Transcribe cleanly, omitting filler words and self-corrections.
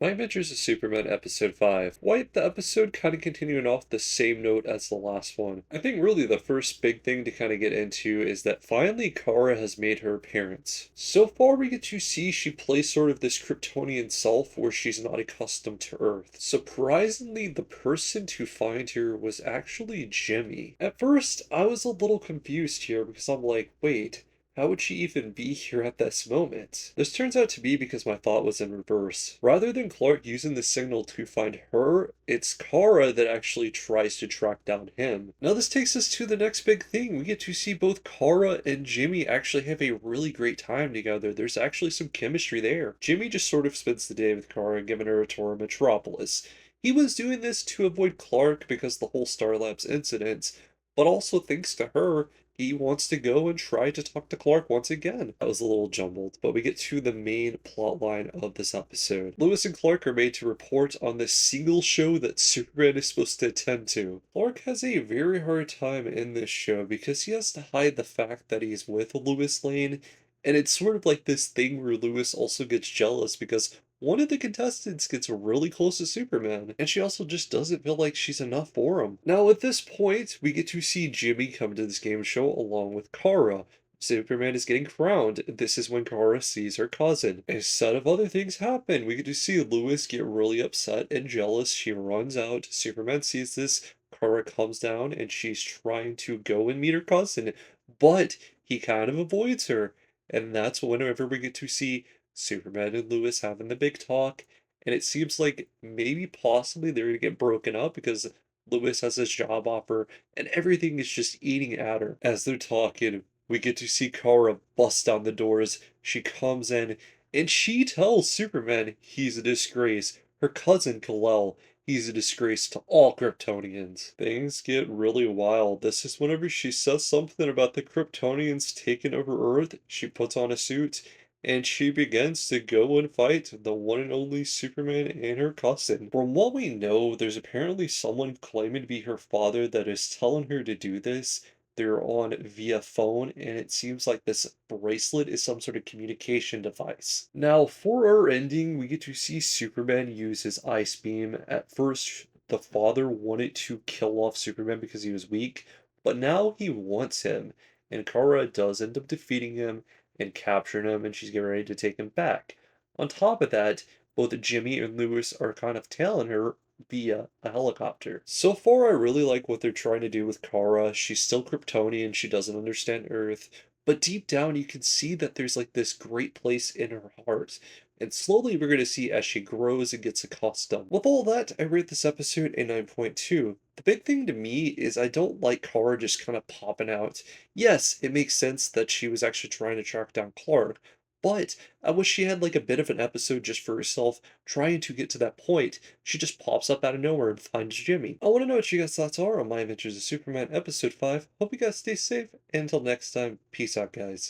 My Adventures of Superman Episode 5. White, the episode kind of continuing off the same note as the last one. I think really the first big thing to kind of get into is that finally Kara has made her appearance. So far we get to see she plays sort of this Kryptonian self where she's not accustomed to Earth. Surprisingly, the person to find her was actually Jimmy. At first, I was a little confused here because I'm like, wait, how would she even be here at this moment? This turns out to be because my thought was in reverse. Rather than Clark using the signal to find her, it's Kara that actually tries to track down him. Now this takes us to the next big thing. We get to see both Kara and Jimmy actually have a really great time together. There's actually some chemistry there. Jimmy just sort of spends the day with Kara, giving her a tour of Metropolis. He was doing this to avoid Clark because the whole Star Labs incident, but also thanks to her, he wants to go and try to talk to Clark once again. That was a little jumbled, but we get to the main plot line of this episode. Lois and Clark are made to report on the single show that Superman is supposed to attend to. Clark has a very hard time in this show because he has to hide the fact that he's with Lois Lane, and it's sort of like this thing where Lois also gets jealous because one of the contestants gets really close to Superman, and she also just doesn't feel like she's enough for him. Now, at this point, we get to see Jimmy come to this game show along with Kara. Superman is getting crowned. This is when Kara sees her cousin. A set of other things happen. We get to see Lois get really upset and jealous. She runs out. Superman sees this. Kara comes down and she's trying to go and meet her cousin, but he kind of avoids her. And that's whenever we get to see Superman and Lois having the big talk, and it seems like maybe possibly they're gonna get broken up because Lois has this job offer and everything is just eating at her. As they're talking, we get to see Kara bust down the doors. She comes in and she tells Superman he's a disgrace. Her cousin Kal-El, he's a disgrace to all Kryptonians. Things get really wild. This is whenever she says something about the Kryptonians taking over Earth. She puts on a suit and she begins to go and fight the one and only Superman and her cousin. From what we know, there's apparently someone claiming to be her father that is telling her to do this. They're on via phone, and it seems like this bracelet is some sort of communication device. Now, for our ending, we get to see Superman use his ice beam. At first, the father wanted to kill off Superman because he was weak, but now he wants him, and Kara does end up defeating him and capturing him, and she's getting ready to take him back. On top of that, both Jimmy and Lewis are kind of tailing her via a helicopter. So far, I really like what they're trying to do with Kara. She's still Kryptonian, she doesn't understand Earth, but deep down, you can see that there's like this great place in her heart. And slowly, we're going to see as she grows and gets accustomed. With all that, I rate this episode a 9.2. The big thing to me is I don't like Kara just kind of popping out. Yes, it makes sense that she was actually trying to track down Clark, but I wish she had like a bit of an episode just for herself, trying to get to that point. She just pops up out of nowhere and finds Jimmy. I want to know what you guys' thoughts are on My Adventures of Superman Episode 5. Hope you guys stay safe, and until next time, peace out, guys.